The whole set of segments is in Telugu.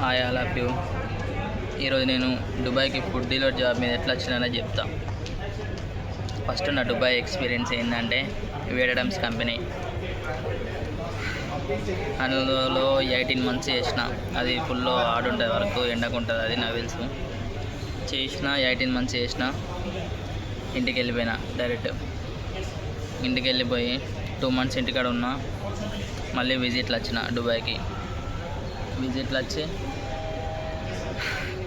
Hi all of you. ఈరోజు నేను దుబాయ్కి ఫుడ్ డీలర్ జాబ్ మీద ఎట్లా వచ్చినానో చెప్తా. ఫస్ట్ నా దుబాయ్ ఎక్స్పీరియన్స్ ఏంటంటే వేడడమ్స్ కంపెనీ. అందులో 18 months చేసిన. అది ఫుల్లో ఆడుంటుంది, వరకు ఎండకుంటుంది, అది నాకు తెలుసు. చేసిన 18 months చేసిన. ఇంటికి వెళ్ళిపోయినా డైరెక్ట్. ఇంటికి వెళ్ళిపోయి 2 months ఇంటికాడ ఉన్నా. మళ్ళీ విజిట్లు వచ్చిన దుబాయ్కి. విజిట్లు వచ్చి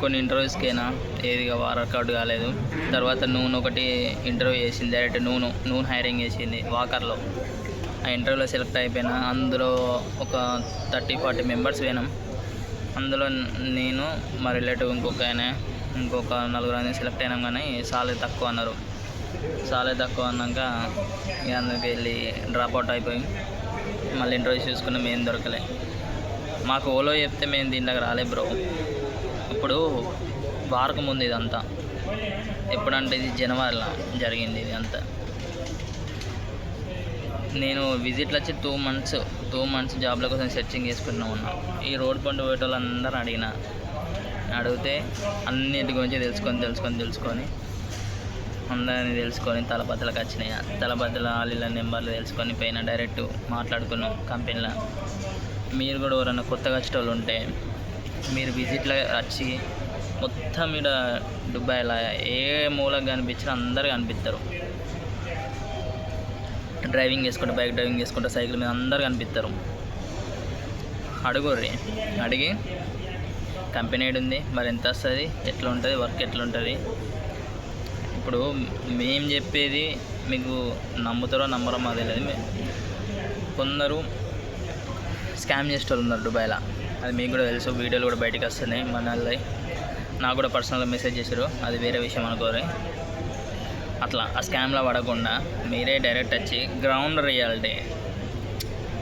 కొన్ని ఇంటర్వ్యూస్కి అయినా, ఏదిగా వర్కౌట్ కాలేదు. తర్వాత నూనె ఒకటి ఇంటర్వ్యూ చేసింది, డైరెక్ట్ నూనె హైరింగ్ చేసింది వాకర్లో. ఆ ఇంటర్వ్యూలో సెలెక్ట్ అయిపోయినా. అందులో ఒక 30-40 members పోయినాం. అందులో నేను, మా రిలేటివ్ ఇంకొక 4 సెలెక్ట్ అయినాం. కానీ సాలరీ తక్కువ అన్నారు. సాలరీ తక్కువ అన్నాక అందుకు వెళ్ళి డ్రాప్ అవుట్ అయిపోయి మళ్ళీ ఇంటర్వ్యూ చూసుకున్నాం. ఏం దొరకలే. మాకు ఓలో చెప్తే మేము దీంట్లోకి రాలే బ్రో. ఇప్పుడు వారకు ముందు ఇదంతా, ఎప్పుడంటే ఇది జనవరిలో జరిగింది. ఇది అంతా నేను విజిట్లు వచ్చి 2 months జాబ్ల కోసం సెర్చింగ్ చేసుకుంటూ ఉన్నా. ఈ రోడ్ పండు పోయే వాళ్ళందరూ అడిగితే అన్నిటి గురించి తెలుసుకొని అందరినీ తెలుసుకొని తలపద్దలకు వచ్చినాయి. తలపద్దల వాళ్ళ నెంబర్లు తెలుసుకొని పైన డైరెక్ట్ మాట్లాడుకున్నాం కంపెనీలో. మీరు కూడా ఎవరైనా కొత్తగా వచ్చేటోళ్ళు ఉంటే మీరు విజిట్లో వచ్చి మొత్తం మీద దుబాయ్లో ఏ మూలకు కనిపించినా అందరు కనిపిస్తారు. డ్రైవింగ్ చేసుకుంటూ, బైక్ డ్రైవింగ్ చేసుకుంటూ, సైకిల్ మీద అందరు కనిపిస్తారు. అడిగి కంపెనీ ఏడు ఉంది, మరి ఎంత వస్తుంది, ఎట్లా ఉంటుంది, వర్క్ ఎట్లా ఉంటుంది. ఇప్పుడు మేము చెప్పేది మీకు నమ్ముతారో నమ్మరో మాకు తెలియదు. కొందరు స్కామ్ చేసేటోళ్ళు ఉన్నారు దుబాయ్లో, అది మీకు కూడా తెలుసు. వీడియోలు కూడా బయటకు వస్తున్నాయి మన వాళ్ళవి. నాకు కూడా పర్సనల్గా మెసేజ్ చేశారు, అది వేరే విషయం అనుకోరు. అట్లా ఆ స్కామ్లో పడకుండా మీరే డైరెక్ట్ వచ్చి గ్రౌండ్ రియాలిటీ,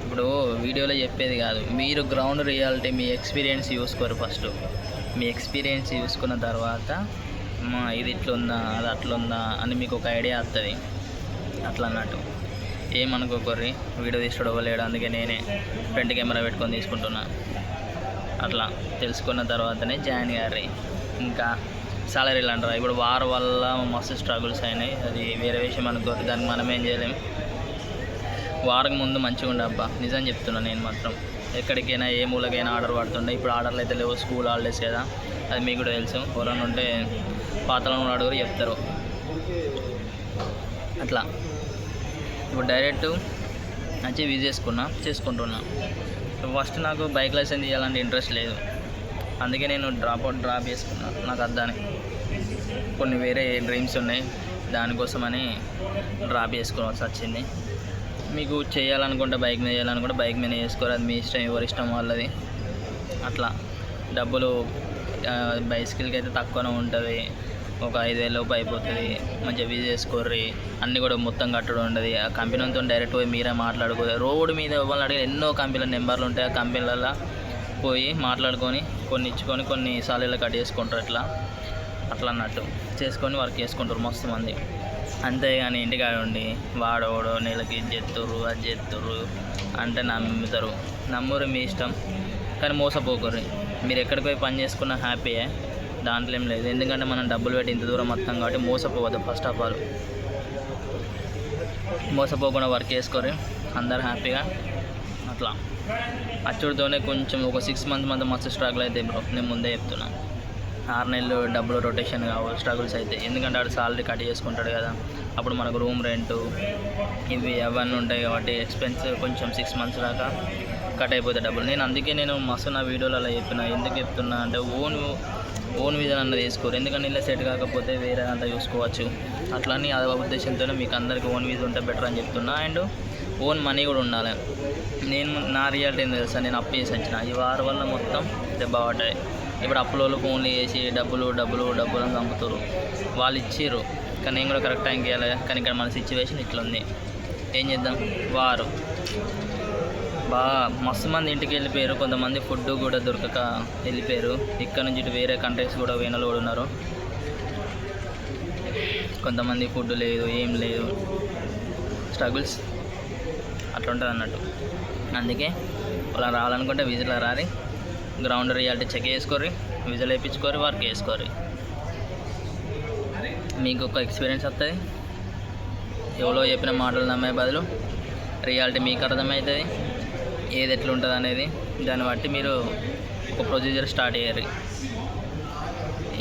ఇప్పుడు వీడియోలో చెప్పేది కాదు, మీరు గ్రౌండ్ రియాలిటీ మీ ఎక్స్పీరియన్స్ చూసుకోరు. ఫస్ట్ మీ ఎక్స్పీరియన్స్ చూసుకున్న తర్వాత ఇది ఇట్లుందా, అది అట్లుందా అని మీకు ఒక ఐడియా వస్తుంది. అట్లా అన్నట్టు ఏమనుకోకర్రి. వీడియో తీసుకోవడం లేడు, అందుకే నేనే ఫ్రంట్ కెమెరా పెట్టుకొని తీసుకుంటున్నా. అట్లా తెలుసుకున్న తర్వాతనే జాయిన్ గారి. ఇంకా సాలరీలు అంటారా, ఇప్పుడు వార్ వల్ల మస్తు స్ట్రగుల్స్ అయినాయి, అది వేరే విషయం అనుకోరు. దానికి మనం ఏం చేయలేం. వారం ముందు మంచిగా ఉండే అబ్బా, నిజం చెప్తున్నా. నేను మాత్రం ఎక్కడికైనా ఏ మూలకైనా ఆర్డర్ పడుతుండే. ఇప్పుడు ఆర్డర్లు అయితే లేవు, స్కూల్ హాలిడేస్ కదా, అది మీకు కూడా తెలుసు. ఎవరైనా ఉంటే పాతలను అడుగురు చెప్తారు. అట్లా ఇప్పుడు డైరెక్ట్ వచ్చి చేసుకుంటున్నా. ఫస్ట్ నాకు బైక్ లైసెన్స్ తీయాలంటే ఇంట్రెస్ట్ లేదు, అందుకే నేను డ్రాప్ చేసుకున్నా. నాకు అద్దాని కొన్ని వేరే డ్రీమ్స్ ఉన్నాయి, దానికోసమని డ్రాప్ చేసుకోవాల్సి వచ్చింది. మీకు చేయాలనుకుంటే బైక్ మీద చేయాలనుకుంటే బైక్ మీద చేసుకోరు, అది మీ ఇష్టం, ఎవరి ఇష్టం వాళ్ళది. అట్లా డబ్బులు బైసికల్కి అయితే తక్కువనే ఉంటుంది, ఒక 5,000 లోపు అయిపోతుంది. మంచిగా విజ్ చేసుకోర్రి. అన్నీ కూడా మొత్తం కట్టడం ఉండదు. ఆ కంపెనీతో డైరెక్ట్ పోయి మీరే మాట్లాడుకోరు. రోడ్డు మీద ఇవ్వాలని అడిగి ఎన్నో కంపెనీల నెంబర్లు ఉంటాయి. ఆ కంపెనీలలో పోయి మాట్లాడుకొని కొన్ని ఇచ్చుకొని కొన్ని సాలరీలు కట్ చేసుకుంటారు. అట్లా అన్నట్టు చేసుకొని వర్క్ చేసుకుంటారు మస్తు మంది. అంతేగాని ఇంటికాడ ఉండి వాడోడో నెలకి ఇది చేస్తుర్రు, అది చేస్తుర్రు అంటే నమ్మురు, మీ ఇష్టం. కానీ మోసపోకర్రి. మీరు ఎక్కడికి పోయి పని చేసుకున్నా హ్యాపీయే, దాంట్లో ఏం లేదు. ఎందుకంటే మనం డబ్బులు పెట్టి ఇంత దూరం మొత్తం కాబట్టి మోసపోవద్దు. ఫస్ట్ ఆఫ్ ఆల్ మోసపోకుండా వర్క్ చేసుకోరు, అందరు హ్యాపీగా. అట్లా అచ్చుడితోనే కొంచెం ఒక 6 months మస్తు స్ట్రగుల్ అయితే బ్రో, నేను ముందే చెప్తున్నా. 6 నెలలు డబ్బులు రొటేషన్ కావు, స్ట్రగుల్స్ అయితే. ఎందుకంటే ఆడు సాలరీ కట్ చేసుకుంటాడు కదా, అప్పుడు మనకు రూమ్ రెంటు ఇవి అవన్నీ ఉంటాయి కాబట్టి ఎక్స్పెన్స్ కొంచెం 6 months దాకా కట్ అయిపోతాయి డబ్బులు. అందుకే నేను మస్తు నా వీడియోలో అలా చెప్పిన. ఎందుకు చెప్తున్నా అంటే ఓన్ విధానం అన్నది వేసుకోరు. ఎందుకంటే ఇలా సెట్ కాకపోతే వేరే అంతా చూసుకోవచ్చు. అట్లని ఆ ఉద్దేశంతోనే మీకు అందరికీ ఓన్ వీజ్ ఉంటే బెటర్ అని చెప్తున్నా. అండ్ ఓన్ మనీ కూడా ఉండాలి. నా రియాలిటీ ఏం తెలుసా, నేను అప్పు చేసి వచ్చిన. ఈ వారి వల్ల మొత్తం దెబ్బ పడ్డాయి. ఇప్పుడు అప్పులో ఫోన్లు చేసి డబ్బులు అని చంపుతారు. వాళ్ళు ఇచ్చిర్రు, కానీ నేను కూడా కరెక్ట్ టైంకి ఇవ్వాలి. కానీ ఇక్కడ మన సిచ్యువేషన్ ఇట్లుంది, ఏం చేద్దాం. వారు బాగా మస్తు మంది ఇంటికి వెళ్ళిపోయారు. కొంతమంది ఫుడ్ కూడా దొరకక వెళ్ళిపోయారు. ఇక్కడ నుంచి ఇటు వేరే కంట్రీస్ కూడా వేనలు కూడా ఉన్నారు. కొంతమంది ఫుడ్ లేదు, ఏం లేదు, స్ట్రగుల్స్ అట్లా ఉంటుంది అన్నట్టు. అందుకే అలా రావాలనుకుంటే విజిట్లో రారి, గ్రౌండ్ రియాలిటీ చెక్ చేసుకోరి, విజువల్ వేయించుకోరి, వర్క్ చేసుకోరి. మీకు ఒక ఎక్స్పీరియన్స్ వస్తుంది. ఎవరో చెప్పిన మాటలు నమ్మే బదులు రియాలిటీ మీకు అర్థమవుతుంది, ఏది ఎట్లా ఉంటుంది అనేది. దాన్ని బట్టి మీరు ఒక ప్రొసీజర్ స్టార్ట్ చేయాలి.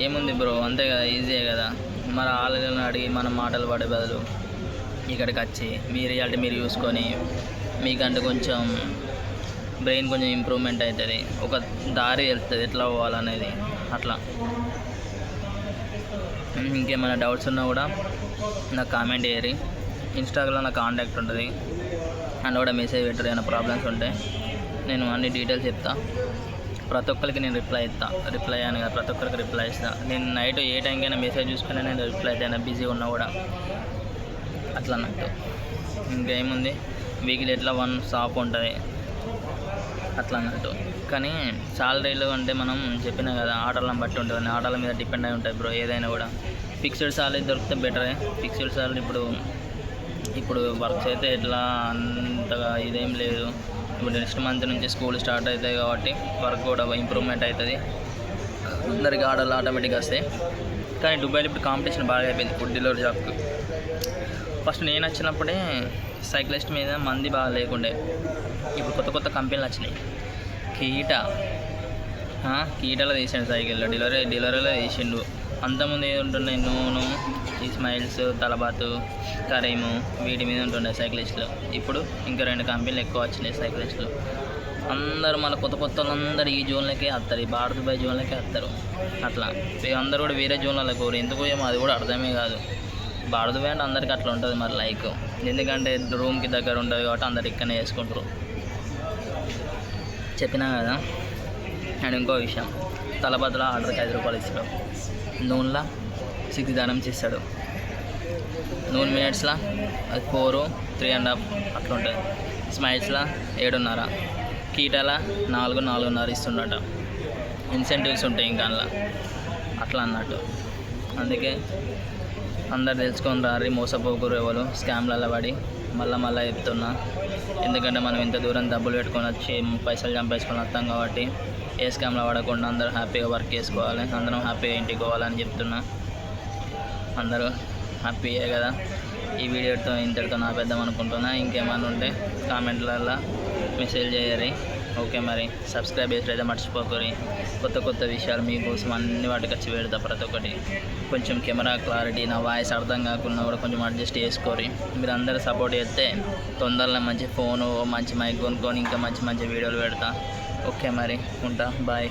ఏముంది బ్రో, అంతే కదా, ఈజీయే కదా. మరి వాళ్ళని అడిగి మనం మాటలు పడే బదులు ఇక్కడికి వచ్చి మీ రియాలిటీ మీరు చూసుకొని మీకంటే కొంచెం బ్రెయిన్ కొంచెం ఇంప్రూవ్మెంట్ అవుతుంది, ఒక దారి వెళ్తుంది ఎట్లా పోవాలనేది. అట్లా ఇంకేమైనా డౌట్స్ ఉన్నా కూడా నాకు కామెంట్ చేయరి. ఇన్స్టాగ్రామ్లో నా కాంటాక్ట్ ఉంటుంది, అందులో కూడా మెసేజ్ పెట్టరు. ఏమైనా ప్రాబ్లమ్స్ ఉంటే నేను అన్ని డీటెయిల్స్ చెప్తా. ప్రతి ఒక్కరికి నేను రిప్లై అయ్యాను కదా, ప్రతి ఒక్కరికి రిప్లై ఇస్తాను. నేను నైట్ ఏ టైంకైనా మెసేజ్ చూసుకుని నేను రిప్లై అవుతాను, బిజీగా ఉన్నా కూడా. అట్లా అన్నట్టు ఇంకేముంది, వీక్లీ ఎట్లా 1 షాప్ ఉంటుంది అట్లా అన్నట్టు. కానీ సాలరీలు అంటే మనం చెప్పినా కదా, ఆటలను బట్టి ఉంటుంది, ఆటల మీద డిపెండ్ అయి ఉంటుంది బ్రో. ఏదైనా కూడా ఫిక్స్డ్ సాలరీ దొరికితే బెటరే. ఫిక్స్డ్ సాలరీ ఇప్పుడు వర్క్స్ అయితే ఎట్లా అంతగా ఇదేం లేదు. ఇప్పుడు నెక్స్ట్ మంత్ నుంచి స్కూల్ స్టార్ట్ అవుతాయి కాబట్టి వర్క్ కూడా ఇంప్రూవ్మెంట్ అవుతుంది, అందరికి ఆర్డర్లు ఆటోమేటిక్గా వస్తాయి. కానీ దుబాయ్లో ఇప్పుడు కాంపిటీషన్ బాగా అయిపోయింది ఫుడ్ డెలివరీ జాబ్కి. ఫస్ట్ నేను వచ్చినప్పుడే సైక్లిస్ట్ మీద మంది బాగా లేకుండే. ఇప్పుడు కొత్త కొత్త కంపెనీలు వచ్చినాయి. కీటాలో తీసాడు సైకిల్, డెలివరీలో తీసిండు. అంతకుముందు ఏది ఉంటుండే, నూనె, ఇస్మాయిల్స్, తలబాతు, కరీము, వీటి మీద ఉంటుండే సైక్లిస్టులు. ఇప్పుడు ఇంకా 2 కంపెనీలు ఎక్కువ వచ్చినాయి సైక్లిస్టులు. అందరూ మళ్ళీ కొత్త వాళ్ళందరూ ఈ జోన్లకే వస్తారు, ఈ భారత్ దుబాయ్ జోన్లకే వస్తారు. అట్లా అందరూ కూడా వేరే జోన్లలో కోరు, ఎందుకు ఏమో అది కూడా అర్థమే కాదు. భారత్ దుబాయ్ అంటే అందరికీ అట్లా ఉంటుంది మరి లైక్, ఎందుకంటే రూమ్కి దగ్గర ఉంటుంది కాబట్టి అందరు ఇక్కడనే చేసుకుంటారు. చెప్పినా కదా. అండ్ ఇంకో విషయం, తలబద్దల ఆర్డర్కి 5 రూపాయలు ఇస్తాడు, నూనెలో 6 dirhams ఇస్తాడు, నూనె మినిట్స్లో అది 4, 3.5 అట్లా ఉంటుంది. స్మైల్స్లో 7.5, కీటాల 4, 4.5 ఇస్తుండట. ఇన్సెంటివ్స్ ఉంటాయి ఇంకా అందులో, అట్లా అన్నట్టు. అందుకే అందరు తెలుసుకొని రారి, మోసపోకూరు ఎవరు స్కామ్లలో పడి. మళ్ళీ చెప్తున్నా, ఎందుకంటే మనం ఇంత దూరం డబ్బులు పెట్టుకొని వచ్చి పైసలు చంపేసుకొని వస్తాం కాబట్టి ఏ స్కామ్లో పడకుండా అందరూ హ్యాపీగా వర్క్ చేసుకోవాలి, అందరం హ్యాపీగా ఇంటికి పోవాలని చెప్తున్నా. అందరూ హ్యాపీయే కదా. ఈ వీడియోతో ఇంతటితో ఆపేద్దాం అనుకుంటున్నా. ఇంకేమైనా ఉంటే కామెంట్లలో మెసేజ్ చేయరి. ఓకే, మరి సబ్స్క్రైబ్ చేసినైతే మర్చిపోకరి. కొత్త విషయాలు మీకోసం అన్ని వాటికి వచ్చి పెడతా ప్రతి ఒక్కటి. కొంచెం కెమెరా క్లారిటీ, నా వాయిస్ అర్థం కాకుండా కూడా కొంచెం అడ్జస్ట్ చేసుకోరి. మీరు అందరూ సపోర్ట్ చేస్తే తొందరలో మంచి ఫోను, మంచి మైక్ కొనుక్కొని ఇంకా మంచి వీడియోలు పెడతా. ఓకే, మరి ఉంటా, బాయ్.